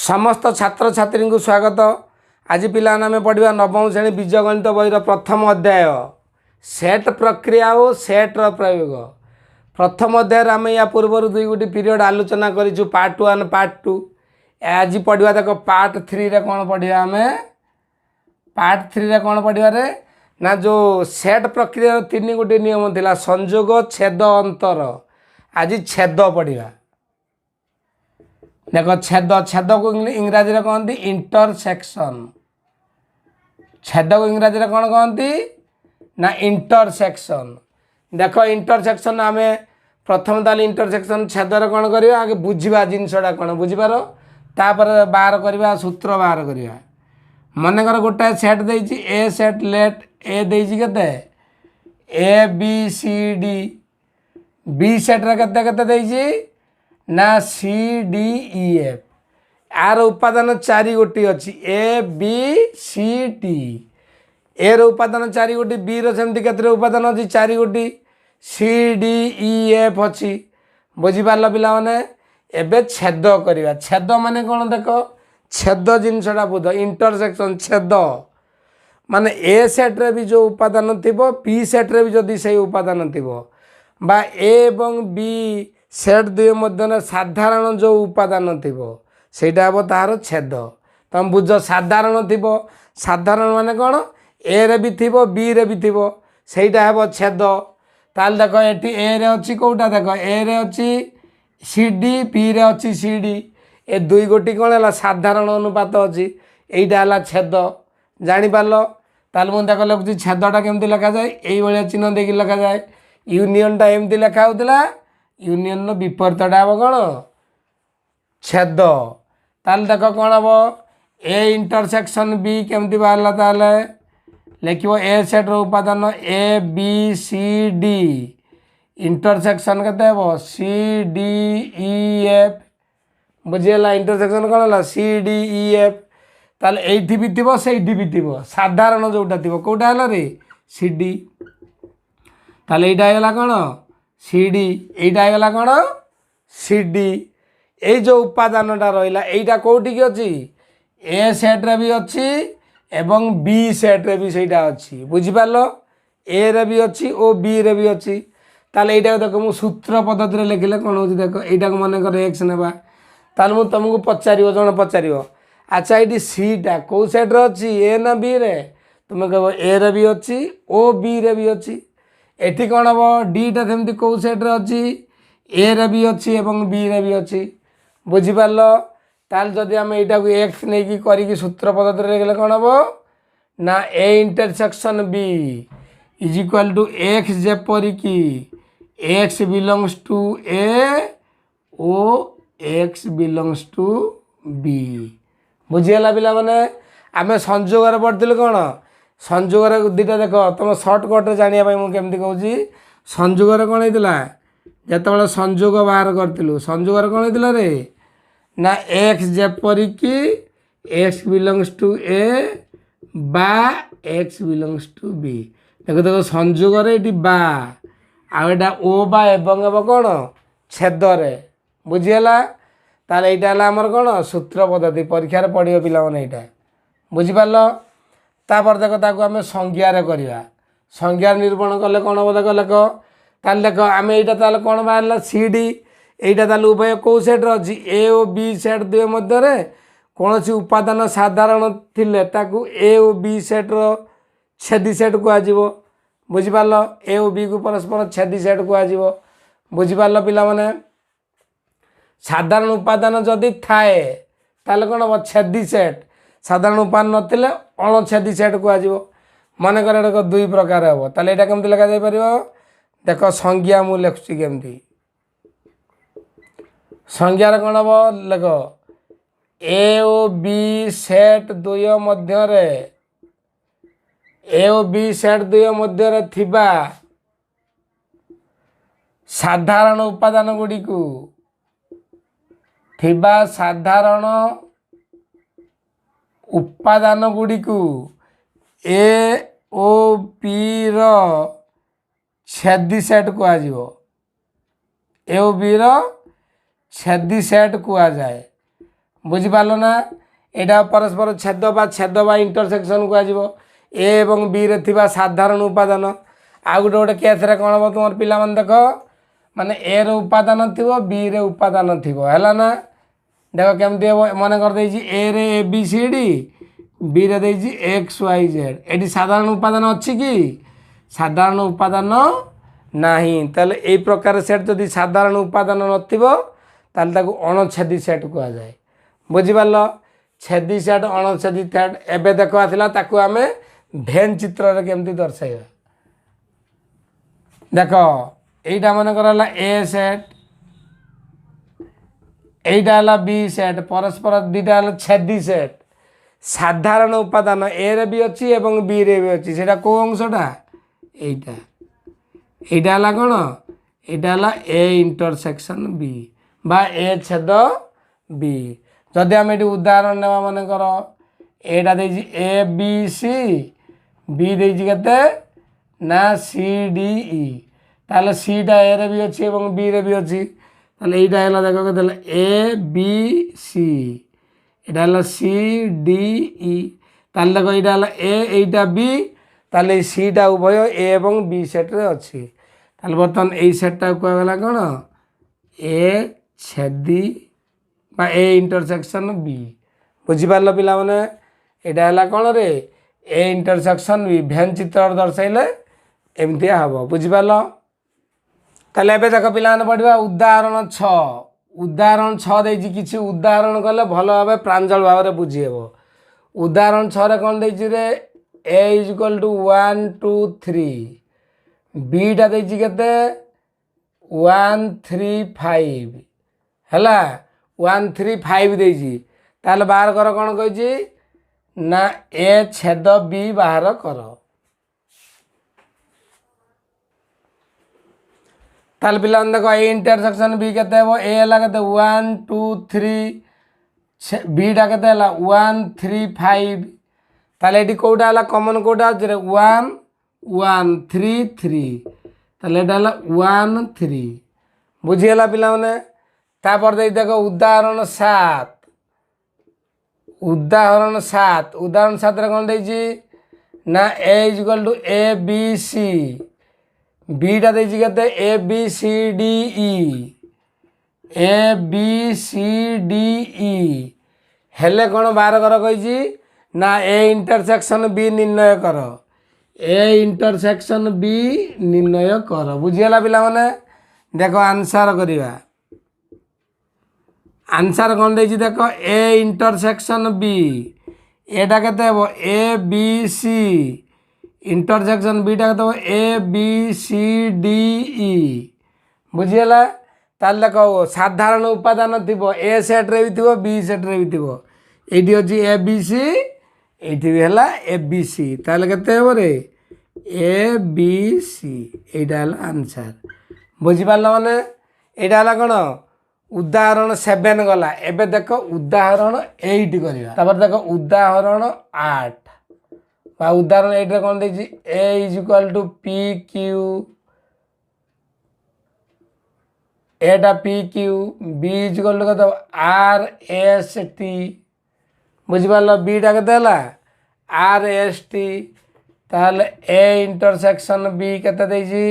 समस्त छात्र छात्री को स्वागत। आज पिलाने आम पढ़ा नवम श्रेणी बीजगणित बही प्रथम अध्याय सेट प्रक्रिया और सेट्र प्रयोग। प्रथम अध्याय आम या पूर्व दुई गोटी पीरियड आलोचना करूँ पार्ट 1 पार्ट 2। आज पढ़ा देख पार्ट 3 रे कौन पढ़ा आम पार्ट 3 रे कौन पढ़ा रे ना जो सेट प्रक्रिया 3 गोटी नियम थिला संयोग छेद अंतर। आज छेद पढ़ा देख छेद छेद को इंग्राजी रे कहते इंटरसेक्शन। छेद को इंग्राजी रे कौन कहती ना इंटरसेक्शन। देख इंटरसेक्शन आम प्रथम ताल इंटरसेक्शन छेद कौन करवा आगे बुझा जिनसा कौन बुझीपार तापर बाहर करवा सूत्र बाहर करवा। मनकर गोटाए सेट देती ए सेट लेट ए देती केते A B C D B set रे केते केते देती ना सी डी ई एफ। आर उपादान 4 गोटी अच्छी ए बी सी डी। ए रो उपादान 4 गोटी बी रो सेमती केते उपादान अच्छी 4 गोटी सी डी ई एफ अच्छी। बुझीपार पिला माने एबे छेद करवा। छेद माने कौन देख छेद जिनसा बुझ इंटरसेक्शन छेद माने ए सेट रे भी जो उपादान थिबो बी सेट रे भी जदि से उपादान थिबो बा ए एवं बी सेट दुई मध्य साधारण जो उपादान थिबो सेटा हम तार छेद। तुम बुझ साधारण थिबो साधारण माने कौन ए रे भी थिबो बी रे भी थिबो सेटा हम छेद। ताल देख एटी ए रे अच्छी कोटा देख ए रे अच्छी सी डी बी रे अच्छी सी डी ए दुई गोटी कौन है साधारण अनुपात अच्छी यहीटा है छेद। जापार ताल मुझे देख लिखुची छेदटा केमती लिखा जाए ये चिन्ह देकी लिखा जाए। यूनियनटा एमती लिखा होता यूनियन विपरीतटा हम कौन छेद। ताल देख कौन हम ए इंटरसेक्शन बी केमती बाहर ताले लिख ए सेट उपादान A B C D intersection केते हम सी डी ई एफ। बुझीगला इंटरसेक्शन कौन है सी डी ई एफ। ताल एठी भी थी से भी साधारण जोटा थी कौटा है रे सी डी। ताल यहाँ कौन सी डी यहाँ कौन सी डी। ये जो उपादानटा रहा यहीटा कौटी की अच्छी ए सेट्रे भी अच्छी एवं बी सेट्रे भी सहीटा अच्छी। बुझीपार ए रे भी अच्छी और बी रे भी अच्छी। ताल यहाँ देख मुझे सूत्र पद्धति लिखिले कौन हो देख यहाँ मन कर एक्स नेबा ताल मुझे तुमको पचार जन पचार अच्छा ये सीटा कौ सेट्रे अच्छी ए ना बी रे तुम कह ए रे भी अच्छी ओ बी रे भी अच्छी। एटी कौन हम डीटा सेमती कौ सेट्रे अच्छी ए रे भी अच्छी एवं बी रे भी अच्छी। बुझीपार ताल जदि आम यहाँ को एक्स नहीं करी सूत्र पद्धति लिखले कौन हम ना A intersection B is equal to x जेपरिकी एक्स बिलोंग्स टू ए ओ एक्स बिलोंग्स टू बी। बुझीगला पिला माने आम संजोग पढ़ी कौन संजोग दीटा देख तुम सर्टकट्रे जानापी मुझे केमती कहूँ संजोग कौन होता जिते संजोग बाहर करूँ संजोग कौन होता रे ना एक्स जेपरिकी एक्स बिलोंग्स टू ए बा एक्स बिलोंग्स टू बी। देख देख संजोग ये बा आटा ओ बा एवं एवं कौन छेदरे। बुझीगला ताल यहाँ आमर कौन सूत्र पद्धति परीक्षा पढ़ो पाने यहाँ बुझीपार। तापर देख ताको आम संज्ञार करवा संज्ञा निरूपण कले कौन हम देख लेख ताल देख आम यहाँ ताल कौन बाहर सी डी यहाँ ताल उभय कौ सेट्रे अच्छी ए और बी सेट दुई मध्य कौन सी उपादान साधारण थिले ताकू ए और बी सेट्र छेदी सेट कह। बुझीपार ए और बी को परस्पर छेदी सेट कह। बुझीपार पिला माने साधारण उपादान जदि थाए ताले कौन हम छेदी सेट साधारण उपादान नथिले अणछेदी सेट कह। मनकर दुई प्रकार हम ताले यहाँ केमती लिखा जाई परिबो देख संज्ञा मु लिखुची केमती संज्ञार कौन हम लिख ए ओ बी सेट दुई मध्य ए ओ बी सेट दुई मध्य थिबा साधारण उपादान गुड़ी को थिबा साधारण उपादान गुड़ी को ए ओ बी रो छेदी सेट कह ए ओ बी रो छेदी सेट कह जाए। बुझिपार ना यहाँ परस्पर छेद बा इंटरसेक्शन कह ए एवं बी रे थिबा साधारण उपादान आ गोटे गोटे केस कौन हम तुम पिला देख माने ए रो उपादान थी बी रे उपादान थी है ना देख केमती हम मन कर ए रे A B C D B रे देजी एक्स वाई जेड ये साधारण उपादान अच्छी कि साधारण उपादान नाही ताले ए प्रकार सेट जदि साधारण उपादान नथिबो ताले ताकू अणछेदी सेट कह जाए बुझिपार छेदी सेट अणछेदी सेट एबे देख आसला ताकू आमे भेन चित्र रे केमती दर्शाइबा देख एटा मन करला ए सेट एटा हला बी सेट परस्पर दुटा हला छेदी सेट साधारण उपादान ए रे भी अच्छी एवं बी रे भी अच्छी सेटा को अंशटा एटा एटा हला कोन एटा हला ए इंटरसेक्शन बी बा ए छेद बी जदि आम ये उदाहरण नेवा मन कर एटा देछि ए बी सी बी देछि केते ना सी डी ई ताले सी टा ए रे भी अच्छी एवं बी रे भी अच्छी ताले एटा हला देखो केते ए बी सी एटा हला सी डी ई ताले देखो एटा हला ए एटा बी ताले सी टा उभय ए एवं बी सेट रे अच्छी ताले बर्तमान ए सेट टा को गला कोन ए छेदी बा ए इंटरसेक्शन बी बुझिपार पिला माने एटा हला कोन रे ए इंटरसेक्शन बी भेन चित्र दर्शाइले एमती हम बुझिपार ताले एबे देख पिला माने पढ़िबा उदाहरण 6 उदाहरण 6 देछि किछि उदाहरण कले भलो भाबे प्रांजल भाबरे बुझी हेबो उदाहरण 6 रे कोन देछि रे a = 1 2 3 b टा देछि केते 1 3 5 हला 1 3 5 देछि ताले बाहर कर कोन कहिछि ना a छेद b बाहर कर ताले पिला देखो ए इंटरसेक्शन बी केते हो ए हला केते 1 2 3 बी टा केते हला 1 3 5 ताले एटी कोडा हला कॉमन कोडा जे 1 1 3 3 ताले एटा हला 1 3 बुझी हला पिला माने तापर दे देखो उदाहरण 7 उदाहरण 7 रे कोन देछि ना a = a b c बीटा देछि केते A B C D E A B C D E हेले कोन बाहर कर कहिछि ना ए इंटरसेक्शन बी निर्णय कर ए इंटरसेक्शन बी निर्णय कर बुझियला पिला माने देखो आंसर करिवा आंसर कोन देछि देखो ए इंटरसेक्शन बी एटा केते हो ए बी सी इंटरसेक्शन बीटा तो ए बी सी डी ई बुझीगला ताल देखो साधारण उपादान थिबो ए सेट रे भी थिबो बी सेट रे भी थिबो एडी अछि ए बी सी एठी भी हला ए बी सी ताल केते हेबो रे ए बी सी एटा हला आंसर बुझी पारला माने एटा हला कोन उदाहरण 7 गला एबे देखो उदाहरण 8 करिवा तापर देखो उदाहरण 8 बा उदाहरण 8 रे कोन देछि a = p q Etah p q b = r s t बुझि पारलो b टा केते हला r s t ताले a इंटरसेक्शन b केते देछि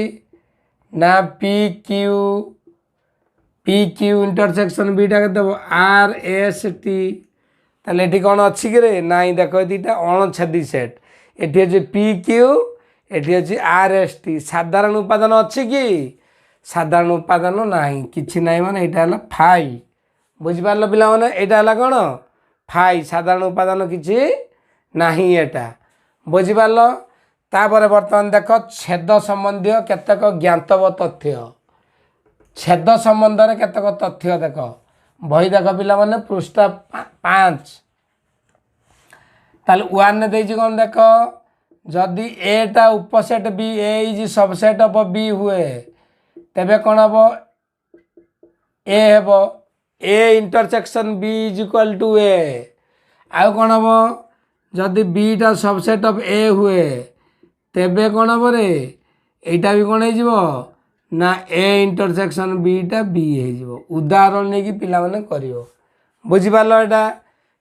ना p q इंटरसेक्शन b टा केते r s t ताले एठी कोन अछि कि रे नाइ देखो दीटा अणछेदी सेट एठी अछि पी क्यू एठी अछि आर एस टी साधारण उपादान अछि कि साधारण उपादान नाही किछि नाही माने एटा हला फाई बुझि पारलो पिला माने एटा हला कोन फाई साधारण उपादान किछि नाही एटा बुझि पारलो तापरे वर्तमान देखो छेद संबंधी केतक ज्ञातव तथ्य छेद संबंध रे केतक तथ्य देखो बही देख पिला माने पृष्ठ 5 ताले 1 ने देछि कोन देखो जदि ए टा उपसेट B A is subset of B हुए तबे कोन हबो ए हेबो A intersection B is equal to A आ कोन हबो जदि बी टा सबसेट ऑफ ए हुए तबे कोन हबो रे एटा भी कोन हे जिवो ना ए इंटरसेक्शन बी टा बी हे जिवो उदाहरण नै कि पिला माने करियो बुझिपार एटा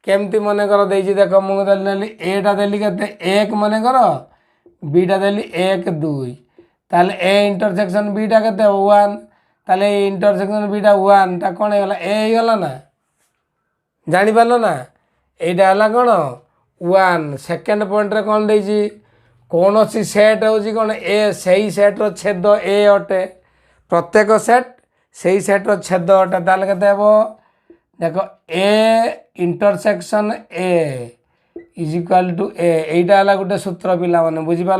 केमती मन कर देख मुझे एटा देली के एक मन कर बीटा देली एक दुई ताल ए इंटरसेक्शन बीटा के वन ताल इंटरसेक्शन बीटा वन टा कौन होगा ए गला ना जापार ना यहाँ है कौन वन सेकेंड पॉइंट रे कौन देजी कौन सी सेट हूँ कौन ए सही सेट्र छेद ए अटे प्रत्येक सेट सही सेट्र छेद अटे ताल के देख A intersection A is equal to A यहीटा है गोटे सूत्र पिला माने बुझिपार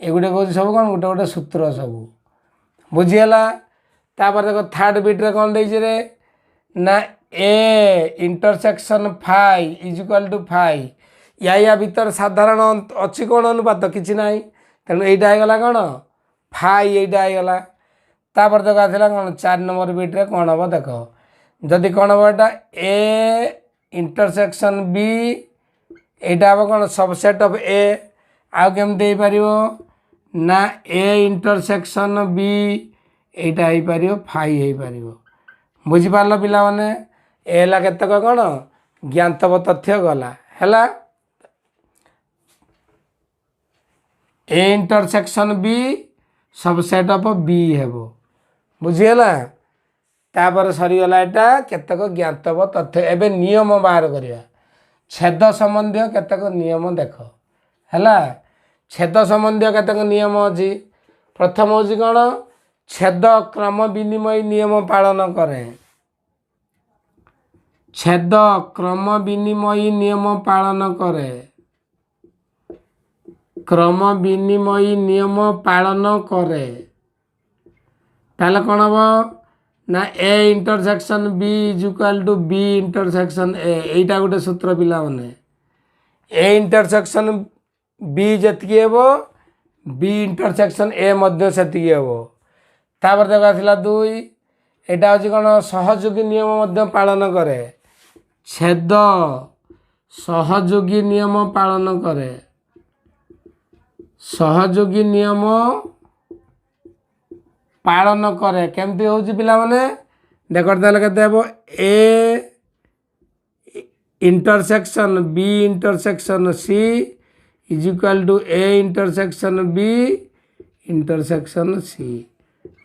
ये गोटे कौन सब कौन गोटे गोटे सूत्र सब बुझीगला तापर देख थर्ड बिट्रे कौन देखे रे ना A intersection phi is equal to phi या भीतर साधारण अच्छी कौन अनुपात किसी ना तेणु यहाँ होगा कौन फाइ यहाँ होगा तापर देख आसला कौन 4 नंबर बिट्रे कौन हम देख जदि कौन हम एटा ए इंटरसेक्शन बी यहाँ हम कौन सबसेट ऑफ ए आउ केमती हो पार ना ए इंटरसेक्शन बी यहाँ हो पार फाइ हो पार बुझिपार पिला माने ए है केतक कौन ज्ञातव तथ्य गला है A intersection B subset of B हेब बुझीगला तापर सरीगला यहाँ केतक ज्ञातव तथ्य एवं नियम बाहर करवा छेद संबंधी केतक नियम देख है छेद संबंधी केतक नियम अच्छी प्रथम हूँ कौन छेद क्रम विनिमय नियम पालन करे छेद क्रम विनिमय नियम पालन करे क्रम विनिमय नियम पालन करे ताले कौन हम ना A intersection B is equal to B intersection A यहीटा गोटे सूत्र पिला माने ए इंटरसेक्शन बी जी हे बी इंटरसेक्शन ए मध्य से हे तापर देख आसला दुई यहाँ हूँ कौन सहयोगी नियम मध्य पालन करे छेद सहयोगी नियम पालन करे सहयोगी नियम पालन करे केमती हूँ पिला माने देख के A intersection B intersection C is equal to A intersection B intersection C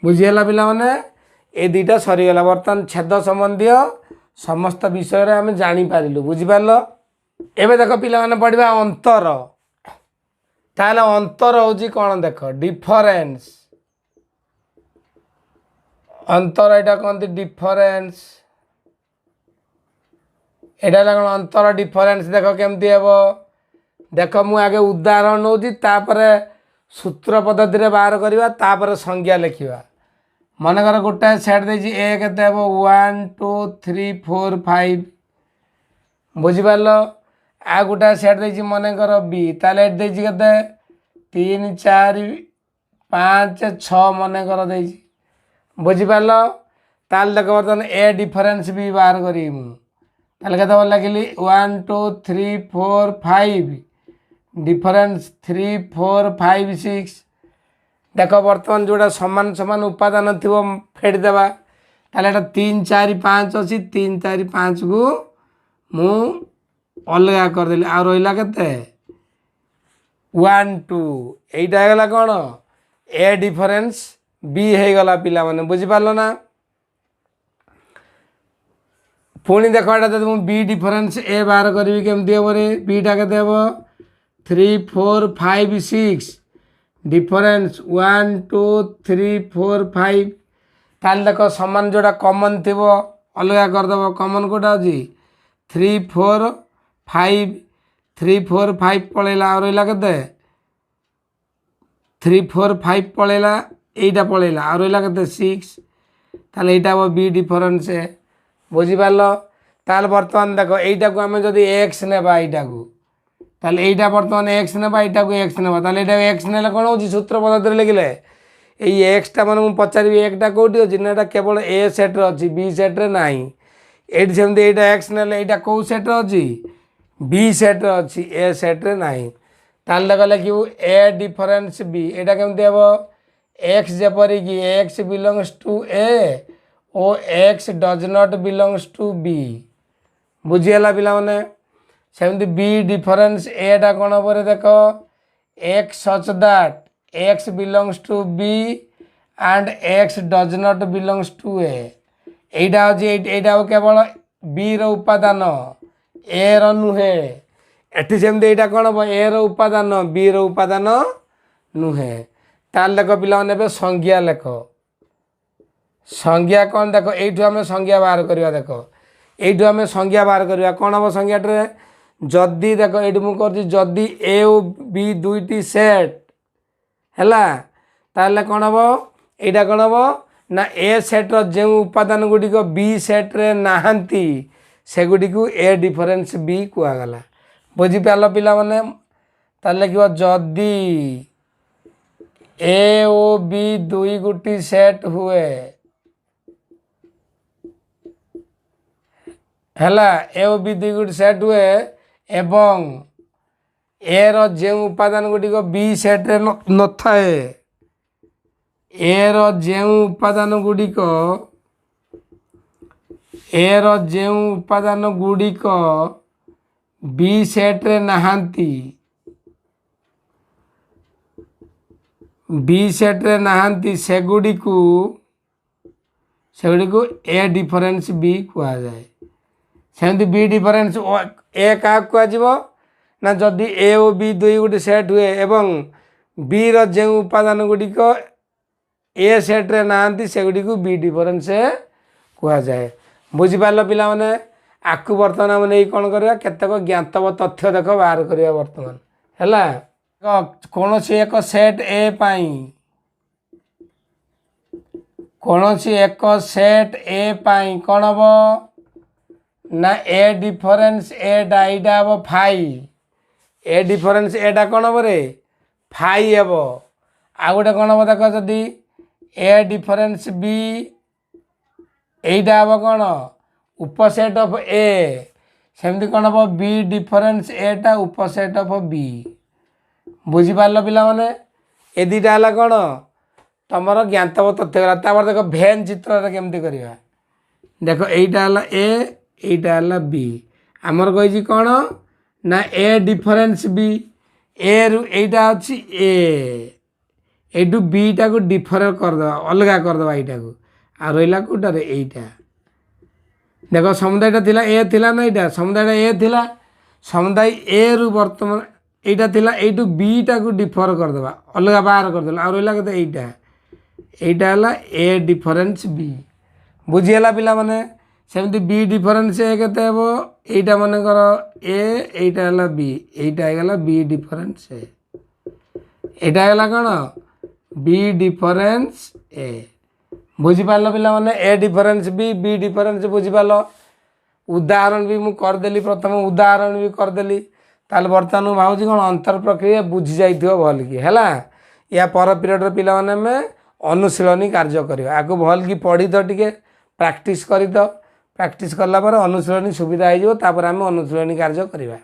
बुझीगला पिला माने ए दुईटा सरीगला बर्तमान छेद संबंधी समस्त विषय आम जापारू बुझिपार एवं देख पिला माने पढ़ा अंतर ताहले अंतर हूँ कौन देख डिफरेन्स अंतर यहाँ कहते डिफरेन्स यहाँ कौन अंतर डिफरेन्स देख केमती हे देख मु आगे उदाहरण नौपर सूत्र पद्धति बाहर करवा तापर संज्ञा लिखा मनकर गोटाए सेट दे ए के 1 2 3 4 5 बुझिपार आ गोटाए सेट दे मनकर बी ताले दे के 3 4 5 6 मनकर दे बुझिपार ताल देख बर्तमान ए डिफरेन्स भी बाहर करी मुझे के लिखिली 1 2 3 4 5 डिफरेन्स 3 4 5 6 देख बर्तमान जोड़ा सामान सामान उपादान थी फेड़देवा ताले 3 4 5 अच्छी 3 4 5 को मु अलग करदेली आ रहा के 1 2 यहीटा होगा कौन ए डिफरेन्स बी हो गला पिला माने बुझिपार ना पुणी देख मुझे बी डिफरेन्स ए बाहर करी केमती हे रे बीटा के 3 4 5 6 डिफरेन्स 1 2 3 4 5 ताल देख सामान जोड़ा कमन थी अलग करदेव कमन कोटा अच्छी 3 4 5 3 4 5 पलैला आ रहा के 3 4 5 पलैला यहीटा पलैला आ रहा के 6 ताल यहाँ बी डिफरेन्स है बुझिपार ताल बर्तमान देख यहीटा को आम जदि एक्स नेबा यहीटा को ताल यहीटा बर्तमान एक्स नेबा यहाँ को एक्स नेबा ताल यहाँ एक्स ने कौन हो सूत्र पद्धति लिखिले यही एक्सटा मैंने मुझे पचारि एकटा कौटी अच्छी ना केवल ए सेट्रे अच्छी बी सेट्रे ना ये सेमती यहाँ एक्स ने यहाँ कौ सेट्रे अच्छी बी सेट्रे अच्छी ए सेट्रे ना ताल देख लिखू ए डिफरेन्स बी यहाँ केमती हम एक्स जपरिक एक्स बिलंग्स टू ए ओ x does not belongs to B बुझीगला पिलाने सेमती बी डिफरेंस एटा कौन हम देख x such that x belongs to B and x does not belongs to एटा हूँ केवल बी रो उपादान ए रो नुहे एटी सेमती एटा कौन हम ए रो उपादान बी रो उपादान नुहे ताल देख पिला संज्ञा लेख संज्ञा कौन देख यू आम संज्ञा बाहर करवा देख यू आम संज्ञा बाहर करवा कौन हम संज्ञाटे जदि देख ये मुझे जदि ए और बी दुईटी सेट है ताल कौन हम यहाँ कौन हम ना ए सेट्र जो उपादान गुड़िक बी सेट्रे नहांती से गुड़ी को ए डिफरेंस बी कहगला बुझीपार पिलाने ताल लिख जदि ए ओ बी दुई गोटी सेट हुए है ए ओ बी दुई गोटी सेट हुए एवं ए रो जो उपादान गुड़िक बी सेट्रे न थाए ए रो जो उपादान गुड़िक ए रो जो उपादान गुड़िक बी सेट्रे नहांती बी सेट्रे नहांती सेगुड़ी को ए डिफरेंस बी कह जाए सेमती बी डिफरेंस ए क्या कह ना जदि ए और बी दुई गोटे सेट हुए एवं बी रो जो उपादान गुड़िक ए सेट्रे नहांती सेगुड़ी को बी डिफरेंस कह जाए बुझीपार पिलाने आकु बर्तमान आम नहीं कौन करवा केतक ज्ञातव तथ्य देख बाहर करवा बर्तमान है कौन सी एक सेट ए पाई कौन सी एक सेट ए पाई कौन हम ना ए डिफरेंस एटा यहाँ हम फाई ए डिफरेंस एटा कौन हम रे फाई हम आ गए कौन हम देख जदि ए डिफरेंस बी यहाँ हम कौन उपसेट ऑफ ए सेमती कौन हम B difference Etah उपसेट of B बुझीपार पिलाने ए दुटा है कौन तुम ज्ञातव तथ्य गला देख भेन चित्र केमती करवा देख यहीटा है ए यहीटा बी आमर कही कौन ना ए डिफरेंस बी ए रु यहीटा अच्छी ए यू बीटा को डिफर करदे अलग करदे यहाँ को आ रहा कौटार यहीटा देख समुदायटा थिला ए थिला ना यहाँ समुदायटा ए थिला समुदाय ए रु बर्तमान यहाँ थिला यू बीटा को डिफर करदे अलग बाहर करदे आ रहा के यहीटा है ए डिफरेंस बी बुझीगला पिलाने सेमती बी डिफरेंस ए केते हेबो एटा मनकर ए एटा हला बी एटा हेगला बी डिफरेंस ए एटा हेगला कोन बी डिफरेंस ए बुझी पारलो पिला माने ए डिफरेंस बी डिफरेंस बुझी पारलो उदाहरण भी मु कर देली प्रथम उदाहरण भी कर देली ताल बर्तमान भावुची कोन अंतर प्रक्रिया बुझी जाइथियो भल की हैला या पर पीरियड रे पिला माने में अनुशीलनी कार्य करियो आको भल की पढ़ी तो टिके प्रैक्टिस करी तो प्रैक्टिस करला पर अनुशीलनी सुविधा हो जाए तापर आम अनुशीलनी कार्य करवा।